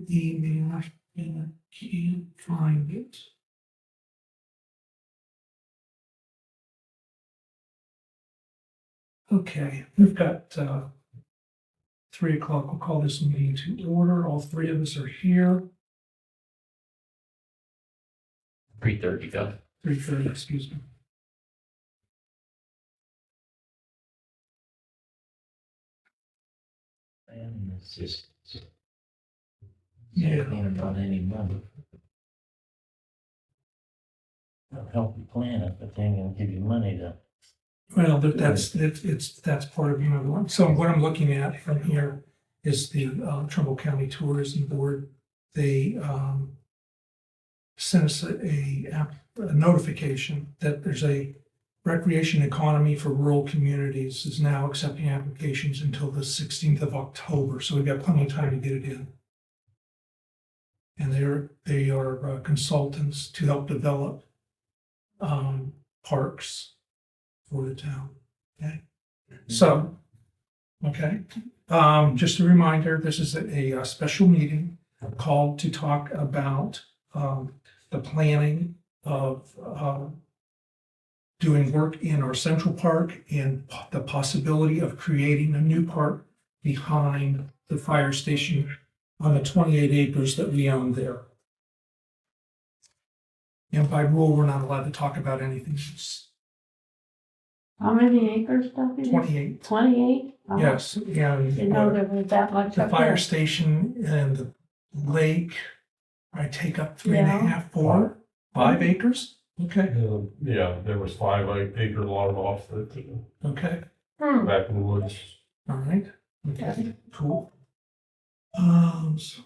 email and I can't find it. Okay, we've got 3 o'clock. We'll call this meeting to order. All three of us are here. 3:30, go. 3:30, excuse me. And it's just. Yeah. Ain't about any money. They'll help you plan it, but they ain't gonna give you money to. Well, that's part of, so what I'm looking at from here is the Trumbull County Tourism Board. They sent us a notification that there's a recreation economy for rural communities is now accepting applications until the 16th of October. So we've got plenty of time to get it in. And they are consultants to help develop parks for the town. Okay. So, okay. Just a reminder, this is a special meeting called to talk about the planning of doing work in our central park and the possibility of creating a new park behind the fire station on the 28 acres that we own there. And by rule, we're not allowed to talk about anything else. How many acres, Duffy? 28, 28? yes, and Didn't know there was that much the up fire there. station and the lake, I take up 3.5, Yeah. 4, 5 acres. Okay, Yeah, there was 5 acre lot off the okay, back in the woods. all right, okay, cool. So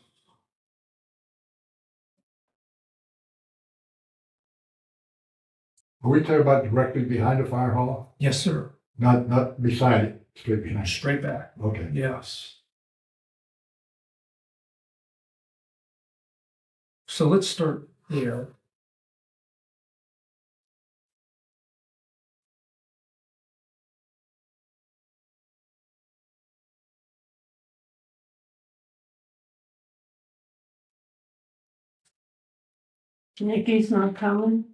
Are we talking about directly behind the fire hall? yes, sir, Not beside it, straight behind it? straight back, Okay. yes. So let's start there. Nikki's not coming?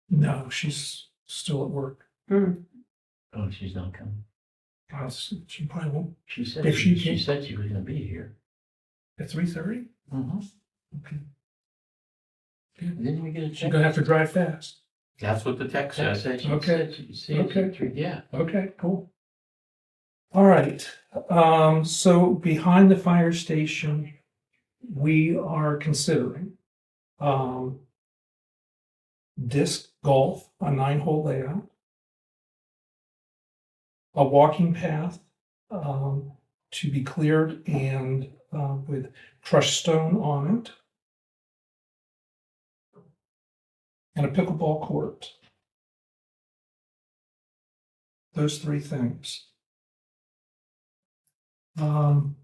No, she's still at work. Oh, she's not coming. She probably won't She said If she she can- said she was gonna be here. at 3:30. Okay, Didn't we get a she's check? gonna have to drive fast. That's what the text She says. said she Okay. said she'd see us Okay. at 3, yeah. Okay, cool. All right, so behind the fire station, we are considering disc golf, a 9-hole layout, a walking path to be cleared and with crushed stone on it, and a pickleball court. Those 3 things. John,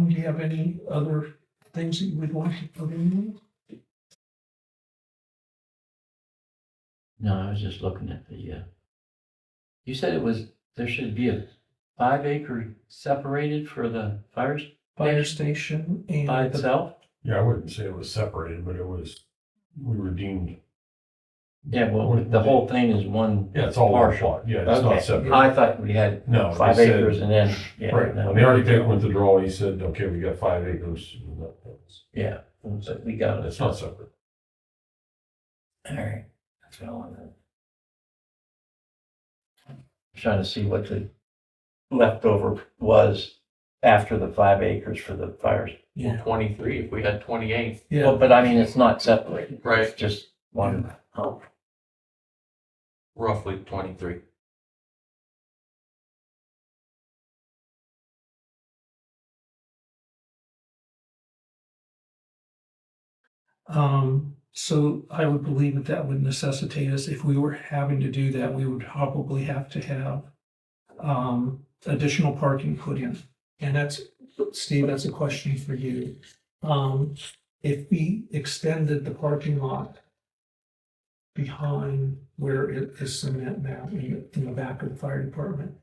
do you have any other things that you would like to put in? No, I was just looking at the, you said there should be a 5 acre separated for the fires Fire station and by the itself? Yeah, I wouldn't say it was separated, but we were deemed, Yeah, well, the whole thing is one. yeah, it's all partial. partial. Yeah, it's not Okay, separate. I thought we had No, they 5 said- acres and then, yeah. Right, no, when the architect went to draw, he said, okay, we got 5 acres. Yeah, so we got it. It's not separate. All right, that's what I wanted. Trying to see what the leftover was after the 5 acres for the fires. Yeah. 23 if we had 28. Well, but I mean, it's not separated. Right. It's just one hump. Roughly 23. So I would believe that that would necessitate us, if we were having to do that, we would probably have to have additional parking put in. And that's, Steve, that's a question for you. If we extended the parking lot behind where it is cement now in the back of the fire department,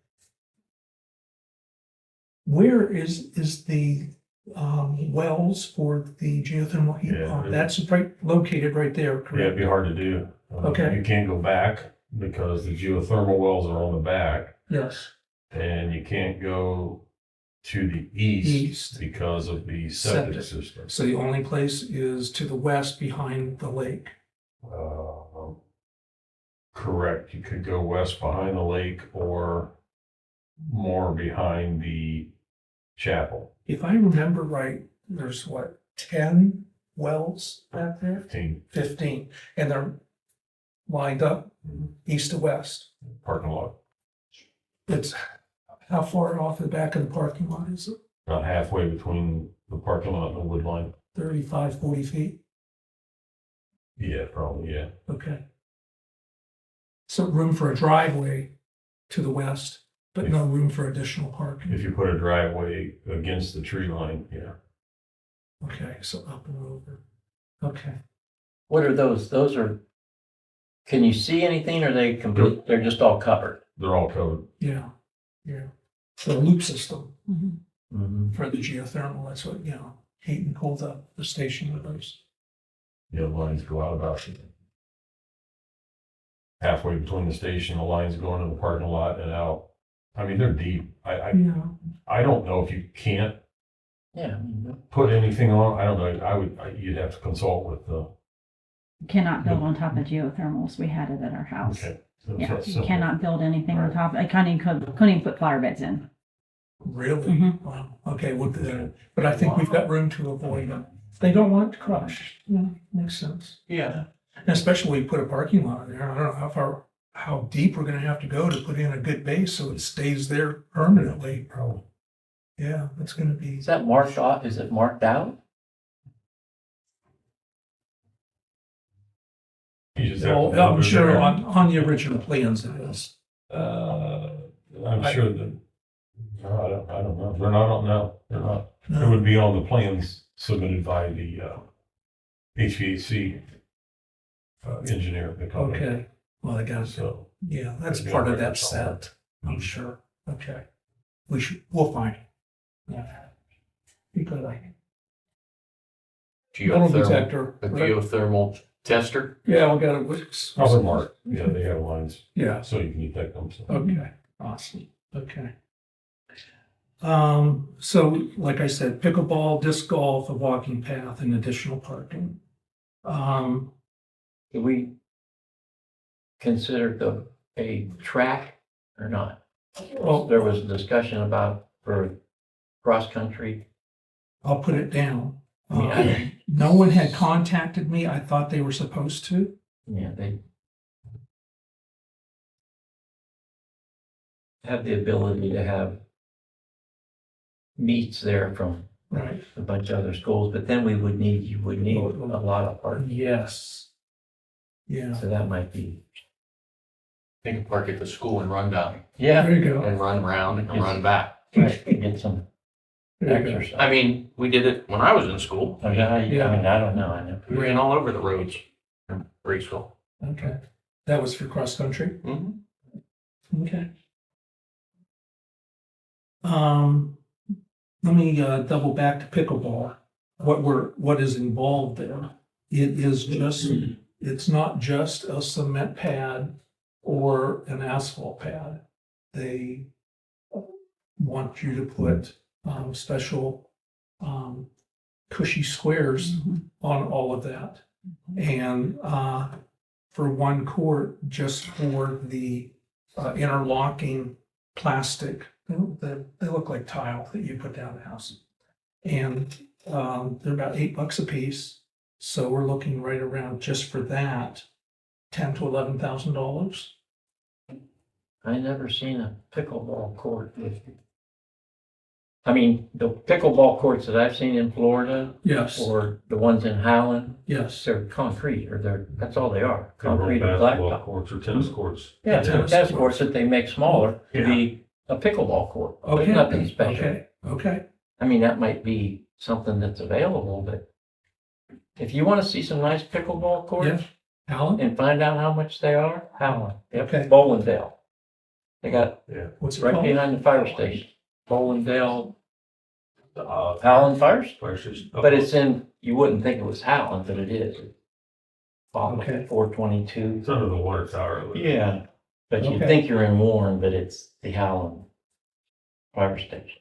where is the wells for the geothermal heat Yeah. pump. That's right, located right there, Yeah, it'd correct? be hard to do. Okay. You can't go back because the geothermal wells are on the back, Yes, and you can't go to the east east. because of the septic Septic. system. So the only place is to the west behind the lake. Correct. You could go west behind the lake or more behind the chapel. If I remember right, there's what, 10 wells back there? 15 15, and they're lined up east to west. parking lot, It's, how far off the back of the parking lot is it? about halfway between the parking lot and the wood line. 35, 40 feet? Yeah, probably, yeah. Okay. So room for a driveway to the west, but no room for additional parking. If you put a driveway against the tree line, yeah. Okay, so up and over. Okay. What are those? Those are, can you see anything, or are they complete, they're just all covered? They're all covered. Yeah, yeah. The loop system Mm-hmm. for the geothermal, that's what, heat and cold up the station with those. Yeah, the lines go out about halfway between the station, the lines going in the parking lot and out. I mean, they're deep. Yeah, I don't know if you can't Yeah. put anything on. I don't know. You'd have to consult with the. Cannot build on top of geothermals. We had it at our house. Okay. So Yeah, it's you simple. cannot build anything on Right. top. I couldn't even put flower beds in. really? Mhm. Wow, okay, well, but I think we've got room to avoid them. They don't want it to crush, makes sense. Yeah. And especially when you put a parking lot in there, I don't know how deep we're gonna have to go to put in a good base so it stays there permanently. Probably. Yeah, it's gonna be, Is that marked off? Is it marked out? You just have well, to. I'm sure on the original plans it is. I'm sure that. No, I don't know. They're not on. No, they're not. It No, would be on the plans submitted by the HVAC engineer. The company. okay, well, I guess, So. yeah, that's It'd be part on of that record somewhere. set, I'm sure, okay. We'll find it. Yeah. Because metal Geothermal, detector, a right? geothermal tester. Yeah, we got a Wix. Probably marked. Yeah, they have lines, Yeah, so you can detect them. So. okay, awesome, okay. So like I said, pickleball, disc golf, a walking path and additional parking. Do we consider a track or not? Well, There was a discussion about for cross-country. I'll put it down. Yeah. No one had contacted me. I thought they were supposed to. Yeah, they have the ability to have meets there from Right. a bunch of other schools, but then you would need a lot of parking. Yes. Yeah, So that might be, They can park at the school and run down yeah, there you go. and run around and run back. right, get some There you go. exercise. I mean, we did it when I was in school. I mean, I don't know, I know. We ran all over the roads in Braceville. Okay. That was for cross country? Mm-hmm. Okay. Let me double back to pickleball. What is involved there? It's not just a cement pad or an asphalt pad. They want you to put special cushy squares on all of that. And for one court, just for the interlocking plastic, they look like tile that you put down the house. And they're about $8 a piece. So we're looking right around just for that, $10,000 to $11,000. I never seen a pickleball court with, I mean, the pickleball courts that I've seen in Florida Yes, or the ones in Highland, yes. they're concrete or that's all they are, They're all concrete or basketball blacktop. courts or tennis courts. Yeah, they're Tennis tennis courts. courts that they make smaller to Yeah. be a pickleball court. There's Okay, nothing special. okay. I mean, that might be something that's available, but if you want to see some nice pickleball courts Yeah. Alan, and find out how much they are, Howland, Okay. yep, Bowlingdale. They got what's it right called? behind the fire station, Bowlingdale Howland Fire Station. Fire station. But it's in, you wouldn't think it was Howland, but it is. Okay. 422. It's under the water tower. Yeah, but you Okay. think you're in Warren, but it's the Howland Fire Station.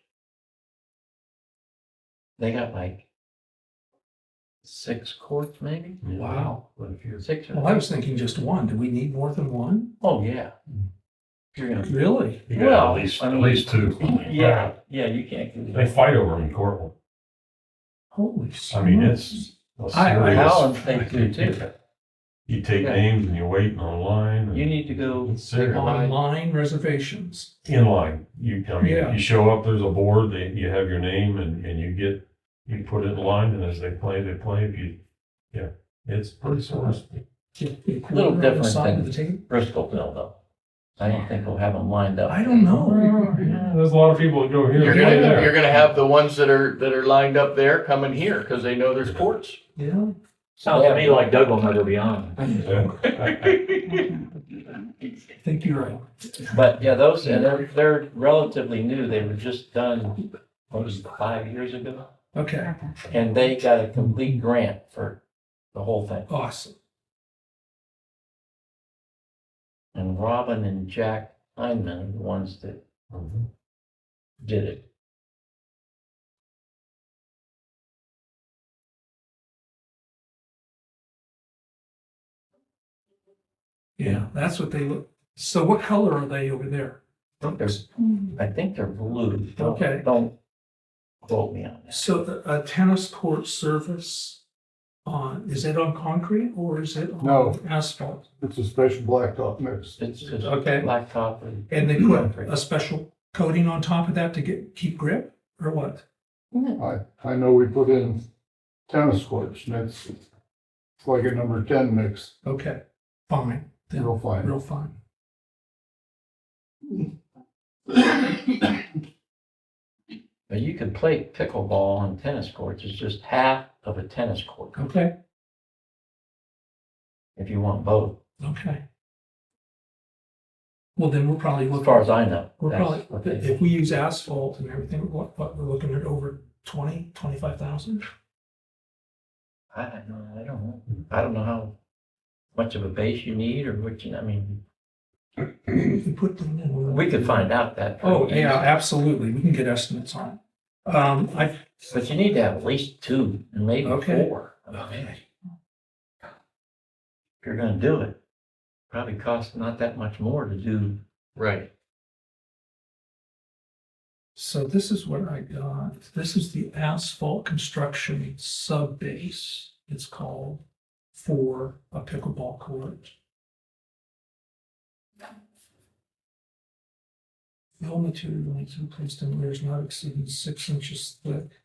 They got like 6 courts, maybe? Wow. Quite a few. 6 or Well, I was thinking just one. Do we need more than one? Oh, yeah. You're gonna, Really? You got Well, at least, I at mean- least 2. yeah, you can't do They that. fight over them in courtroom. Holy I mean, smokes. it's a I- serious. Howland, they do too. You take Yeah. names and you're waiting online. You need to go It's take a serious. line. Online reservations. In line. I mean, Yeah. you show up, there's a board, you have your name and you put it in line and as they play. If you, yeah, it's pretty serious. Little On the different side than- of the table? Bristolville though. I don't think we'll have them lined up. I don't know. Yeah, there's a lot of people that go here. You're and gonna, there. you're gonna have the ones that are lined up there coming here, cause they know there's courts. Yeah. Sounds to me like Doug will never be on. Yeah. I think you're right. But yeah, those, and they're relatively new. They were just done, what was it, 5 years ago? Okay. And they got a complete grant for the whole thing. Awesome. And Robin and Jack Heineman are the ones that Mhm. did it. Yeah, that's what they look. So what color are they over there? I think they're blue. Okay. Don't quote me on that. So a tennis court surface is it on concrete or is it No. on asphalt? It's a special blacktop mix. It's just Okay. blacktop and. And they put a special coating on top of that to keep grip or what? I know we put in tennis courts and it's like a number 10 mix. Okay, fine. Then Real fine. real fine. But you could play pickleball on tennis courts. It's just half of a tennis court Okay, if you want both. okay. Well, then we're probably As looking. far as I know. We're that's probably, what they if we use asphalt and everything, what, we're looking at over 25,000? I don't know. I don't know how much of a base you need or what I mean, We can put them in. we could find out that. Oh, pretty yeah, easy. absolutely. We can get estimates on it. But you need to have at least 2 and maybe Okay. 4. I mean, if you're gonna do it, probably costs not that much more to do. Right. So this is what I got. This is the asphalt construction sub base, it's called, for a pickleball court. Fill material needs to be placed in layers not exceeding 6 inches thick.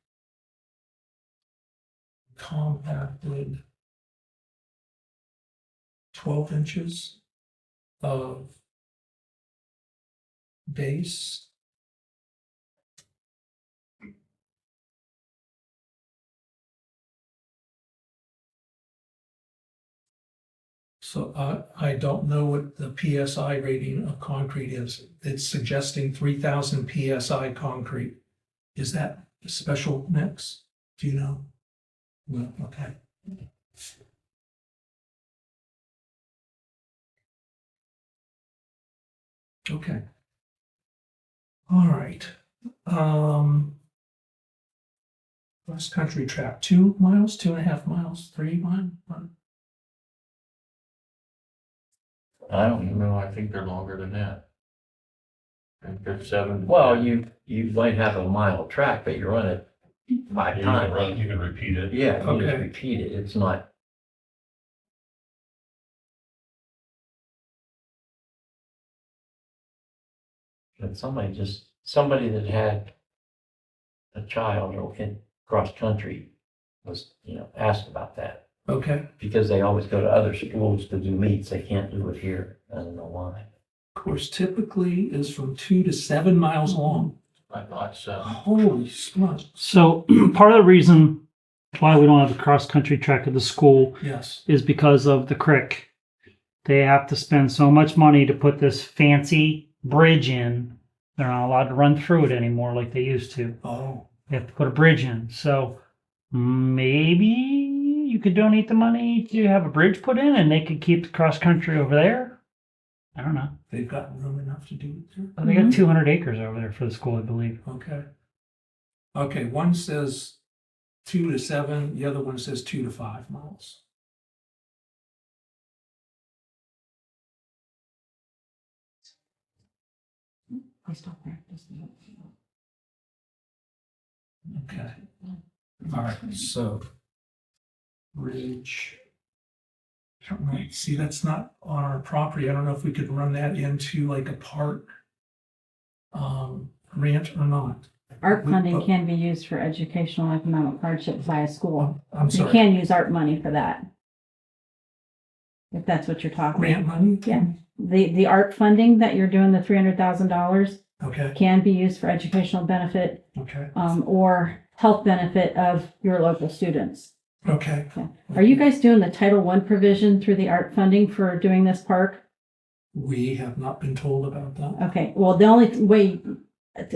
Compacted 12 inches of base. So I don't know what the PSI rating of concrete is. It's suggesting 3,000 PSI concrete. Is that a special mix? Do you know? No, okay. Okay. All right. Cross country track, 2 miles, 2.5 miles, 3 miles? I don't even know. I think they're longer than that. I think they're 7. Well, you might have a mile track, but you run it 5 times. You can repeat it. Yeah, you just Okay. repeat it. It's not. But somebody that had a child or in cross country was, asked about that. Okay, Because they always go to other schools to do meets. They can't do it here. I don't know why. course typically is from 2 to 7 miles long. I thought so. Holy smokes, So part of the reason why we don't have a cross-country track at the school yes. is because of the creek. They have to spend so much money to put this fancy bridge in. They're not allowed to run through it anymore like they used to. Oh, They have to put a bridge in. So maybe you could donate the money to have a bridge put in and they could keep the cross country over there. I don't know. They've got room enough to do it there. They got 200 acres over there for the school, I believe. Okay. Okay, one says 2 to 7, the other one says 2 to 5 miles. Okay. All right, so bridge. I don't know, see, that's not on our property. I don't know if we could run that into like a park grant or not. Art funding can be used for educational and economic hardship by a school. I'm You sorry, can use art money for that. If that's what you're talking grant about. money? Yeah. The art funding that you're doing, the $300,000, Okay, can be used for educational benefit, okay, or health benefit of your local students. okay. Are you guys doing the Title I provision through the art funding for doing this park? We have not been told about that. Okay, well, the only way,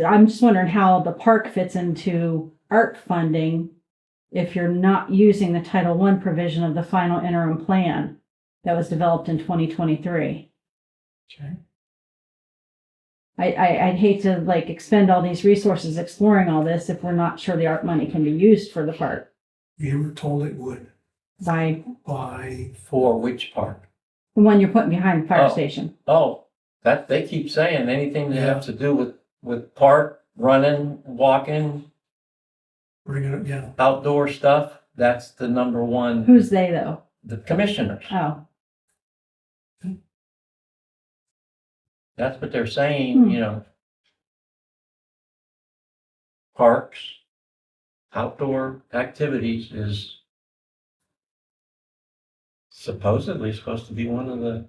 I'm just wondering how the park fits into art funding if you're not using the Title I provision of the final interim plan that was developed in 2023. Okay. I'd hate to like expend all these resources exploring all this if we're not sure the art money can be used for the park We were told it would by by, For which part? the one you're putting behind the fire Oh. station. Oh, that, they keep saying anything that has to do with park, running, walking, bring it up, yeah. outdoor stuff, that's the number one, Who's they though? the commissioners. Oh, That's what they're saying, you know. Parks, outdoor activities is supposedly supposed to be one of the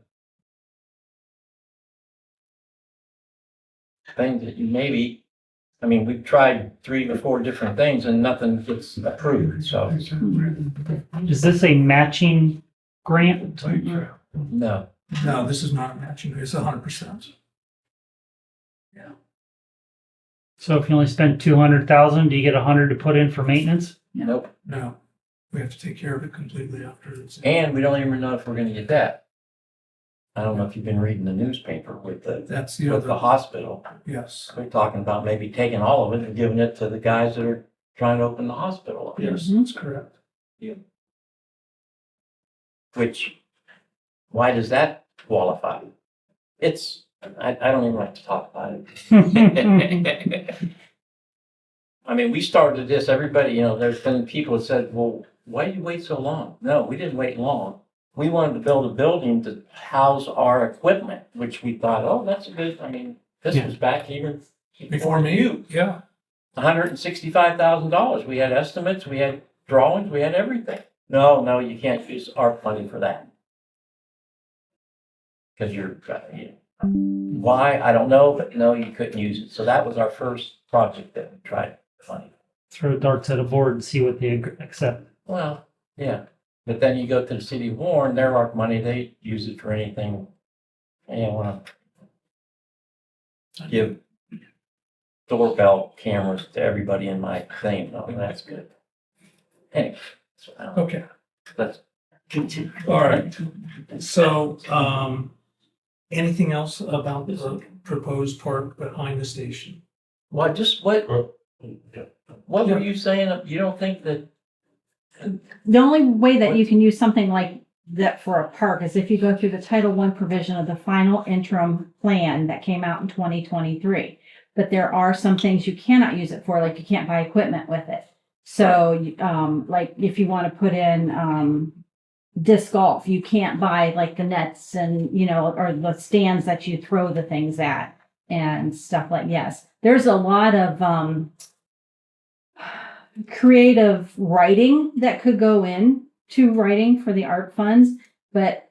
things that you maybe, I mean, we've tried 3 or 4 different things and nothing gets approved, so Is this a matching grant? no. No, this is not a matching, it's 100%. So if you only spend 200,000, do you get 100 to put in for maintenance? Nope. No, we have to take care of it completely after it's. And we don't even know if we're gonna get that. I don't know if you've been reading the newspaper with That's the with the other, hospital. yes, We're talking about maybe taking all of it and giving it to the guys that are trying to open the hospital. yes, that's correct. Which, why does that qualify? It's, I don't even like to talk about it. I mean, we started this, everybody, you know, there's been people that said, well, why did you wait so long? No, we didn't wait long. We wanted to build a building to house our equipment, which we thought, oh, that's a good, I mean, this Yeah. was back even Before me, yeah, $165,000. We had estimates, we had drawings, we had everything. No, you can't use ARP money for that. Because why, I don't know, but no, you couldn't use it. So that was our first project that we tried funding. Throw darts at a board and see what they accept. Well, yeah, but then you go to the city of Warren, their ARP money, they use it for anything. They want to give doorbell cameras to everybody in my thing. Oh, that's good. Anyway, so I don't know. okay, Let's continue. all right. So, anything else about the proposed park behind the station? What, just what were you saying? You don't think that, the only way that you can use something like that for a park is if you go through the Title I provision of the final interim plan that came out in 2023. But there are some things you cannot use it for, like you can't buy equipment with it. So, like if you want to put in, disc golf, you can't buy like the nets and, you know, or the stands that you throw the things at and stuff like, yes. There's a lot of, creative writing that could go in to writing for the art funds, but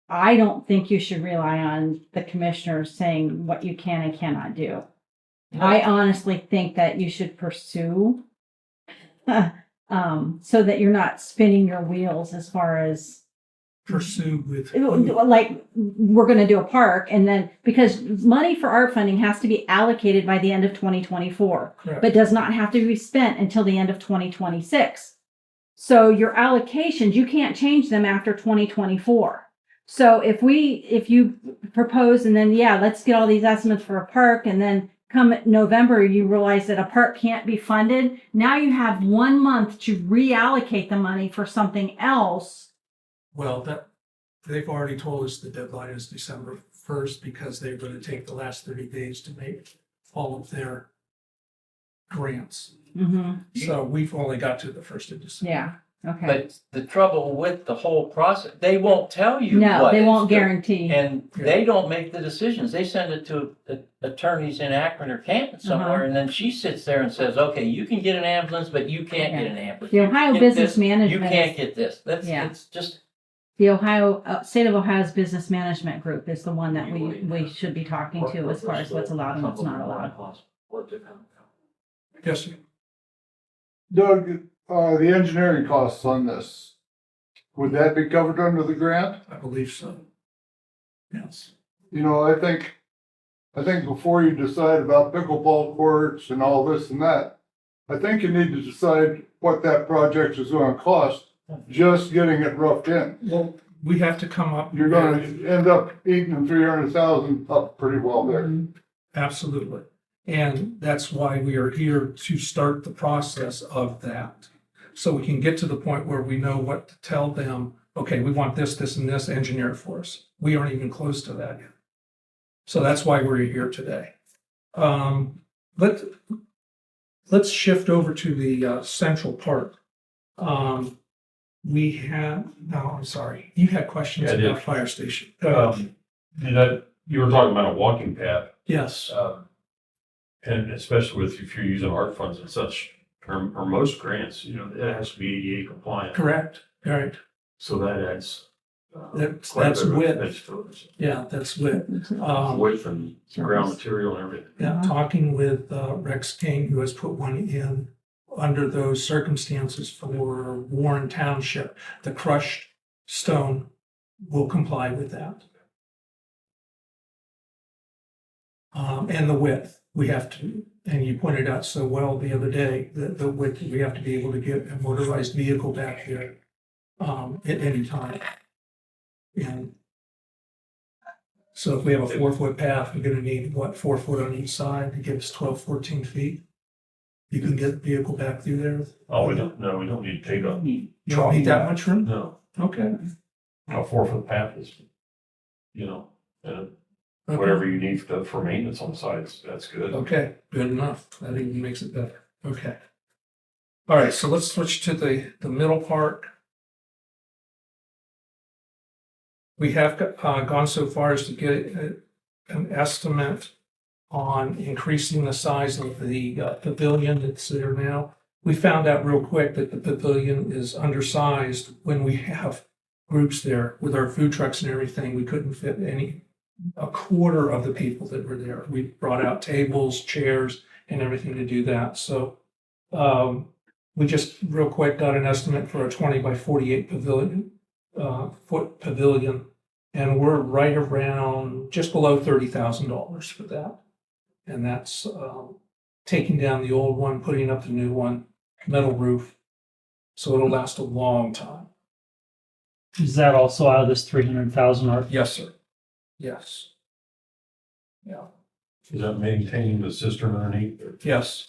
I don't think you should rely on the commissioners saying what you can and cannot do. I honestly think that you should pursue so that you're not spinning your wheels as far as pursue with. like, we're gonna do a park, and then, because money for art funding has to be allocated by the end of 2024, Correct. but does not have to be spent until the end of 2026. So your allocations, you can't change them after 2024. So if you propose and then, yeah, let's get all these estimates for a park, and then come November, you realize that a park can't be funded, now you have 1 month to reallocate the money for something else. Well, they've already told us the deadline is December 1st because they're going to take the last 30 days to make all of their grants. Mm-hmm. So we've only got to the 1st of December. Yeah, okay. But the trouble with the whole process, they won't tell you No, what they it's won't doing. guarantee. And they don't make the decisions. They send it to attorneys in Akron or Canton somewhere, and then she sits there and says, okay, you can get an ambulance, but you can't get an ambulance. The You Ohio get Business this, Management. You can't get this. Yeah. It's just, The State of Ohio's Business Management Group is the one that we should be talking to as far as what's allowed and what's not allowed. Yes, sir. Doug, the engineering costs on this, would that be covered under the grant? I believe so. Yes. You know, I think before you decide about pickleball courts and all this and that, I think you need to decide what that project is gonna cost, just getting it roughed in. Well, we have to come up. You're gonna end up eating 300,000 up pretty well there. Absolutely. And that's why we are here to start the process of that. So we can get to the point where we know what to tell them. Okay, we want this, this, and this, engineer it for us. We aren't even close to that yet. So that's why we're here today. Let's shift over to the Central Park. We have, no, I'm sorry. You had questions Yeah, I did. about fire station. You were talking about a walking path, Yes, and especially if you're using art funds and such, or most grants, it has to be ADA compliant. correct. All right. So that adds. That's quite a bit of width. expense to it. Yeah, that's with, Width and ground material and everything. yeah, talking with Rex King, who has put one in under those circumstances for Warren Township. The crushed stone will comply with that. And the width, we have to, and you pointed out so well the other day, that the width, we have to be able to get a motorized vehicle back there at any time. And so if we have a 4-foot path, we're gonna need, 4 foot on each side to give us 12, 14 feet? You can get the vehicle back through there? Oh, we don't need to take a. You don't need that much room? No, Okay. a 4-foot path is, and Okay. whatever you need for maintenance on the sides, that's good. Okay, good enough. That even makes it better. Okay. All right, so let's switch to the middle park. We have gone so far as to get an estimate on increasing the size of the pavilion that's there now. We found out real quick that the pavilion is undersized when we have groups there with our food trucks and everything. We couldn't fit a quarter of the people that were there. We brought out tables, chairs, and everything to do that. So we just real quick got an estimate for a 20 by 48 foot pavilion, and we're right around just below $30,000 for that. And that's taking down the old one, putting up the new one, metal roof. So it'll last a long time. Is that also out of this 300,000 art? Yes, sir. Yes. Yeah. Is that maintaining the cistern underneath? Yes.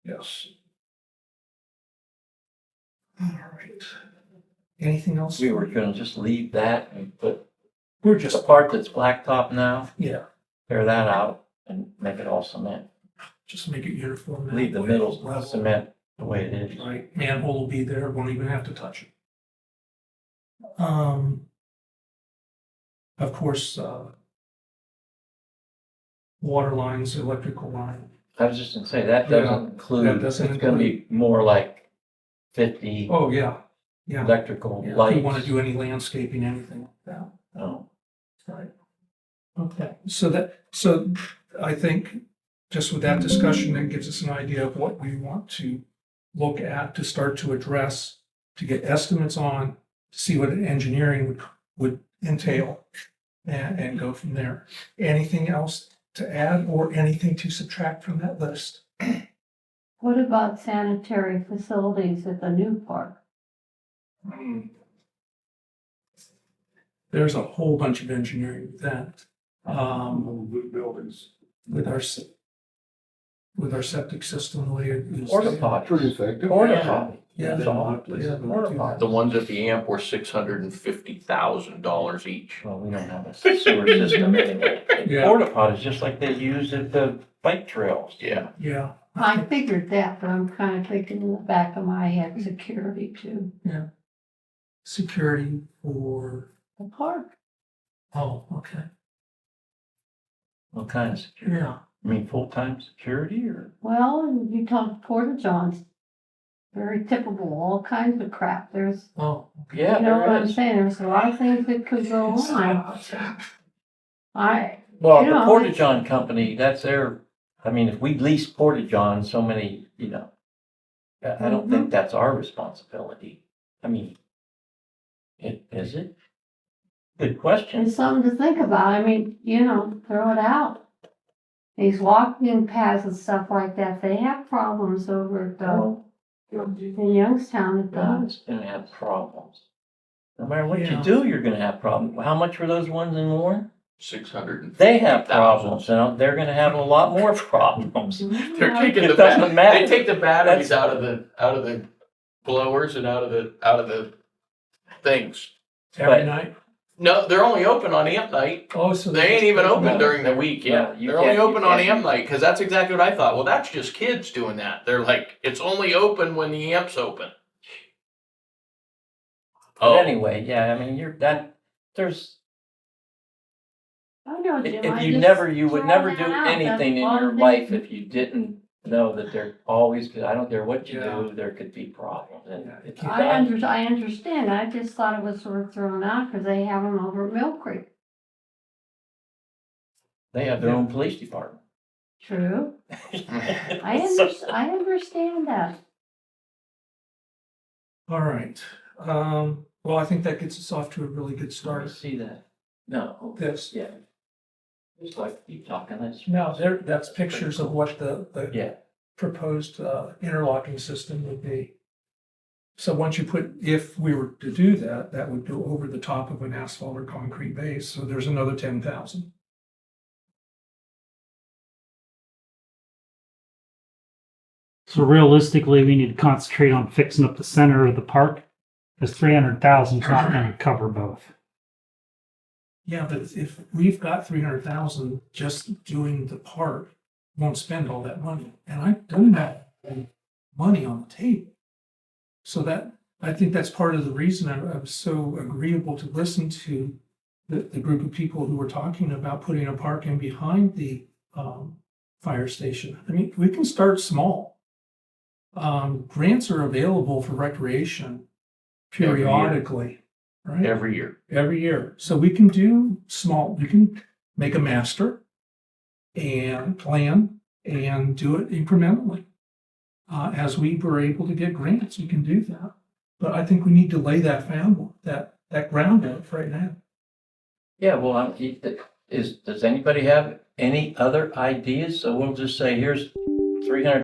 Yes. All right. Anything else? we were gonna just leave that and put We're the just, part that's blacktop now, yeah, tear that out and make it all cement. just make it uniform. Leave the middle cement the way it is. Right, manhole will be there, won't even have to touch it. Of course, water lines, electrical line. I was just gonna say, that Yeah, doesn't include, that it's doesn't gonna be more like 50 Oh, yeah, yeah. electrical Yeah, if lights. you want to do any landscaping, anything like that. Oh, Right. Okay, so I think just with that discussion, that gives us an idea of what we want to look at to start to address, to get estimates on, to see what engineering would entail and go from there. Anything else to add or anything to subtract from that list? What about sanitary facilities at the new park? There's a whole bunch of engineering with that. Blue buildings. With our septic system, the way it is. Porta potty. Pretty effective. Porta potty. Yeah. That's all. Yeah, Porta potty. The ones at the amp were $650,000 each. Well, we don't have a sewer system anymore. Yeah. Porta potties, just like they use at the bike trails. Yeah. Yeah. I figured that, but I'm kind of thinking in the back of my head, security too. Security for, The park. oh, okay. What kind of security? Yeah. I mean, full-time security or? Well, you talk porta johns. Very typical, all kinds of crap. There's, Oh, Yeah, you know what there I'm is. saying? There's a lot of things that could go on. Well, You the know, Porta it's- John company, that's their, I mean, if we lease Porta John so many, I don't think that's our responsibility. I mean, is it? Good question. It's something to think about. I mean, throw it out. These walking paths and stuff like that, they have problems over at in Youngstown. It does. God's gonna have problems. No matter what you Yeah. do, you're gonna have problems. How much were those ones in Warren? 600. They have problems, and they're gonna have a lot more problems. They're taking It the doesn't matter. They take the batteries out of the blowers and out of the things. every But- night? No, they're only open on amp night. Oh, so. They ain't even open No. during the week. No, Yeah, you they're only can't- open you on can't. amp night because that's exactly what I thought. Well, that's just kids doing that. They're like, it's only open when the amp's open. But anyway, yeah, I mean, there's, I know, Jim. if I you just never, you would throw never that do out. That's anything in one your thing. life if you didn't know that there always, I don't care what you Yeah. do, there could be problems. And Yeah, if you I understand. I just thought it was sort of thrown out because they have them over at Mill Creek. they have their own police department. True. So- I understand that. All right. Well, I think that gets us off to a really good Start to start. see that. No, This. yeah. Just like you talking, that's. Now, that's pictures of what the Yeah, proposed interlocking system would be. So once you if we were to do that, that would go over the top of an asphalt or concrete base, so there's another 10,000. So realistically, we need to concentrate on fixing up the center of the park. Because 300,000 is not going to cover both. Yeah, but if we've got 300,000 just doing the park, won't spend all that money, and I don't have money on the table. So I think that's part of the reason I was so agreeable to listen to the group of people who were talking about putting a park in behind the fire station. I mean, we can start small. Grants are available for recreation periodically, right? Every year. Every year. So we can do small, we can make a master and plan and do it incrementally. As we were able to get grants, we can do that. But I think we need to lay that groundwork right now. yeah, well, does anybody have any other ideas? So we'll just say, here's 300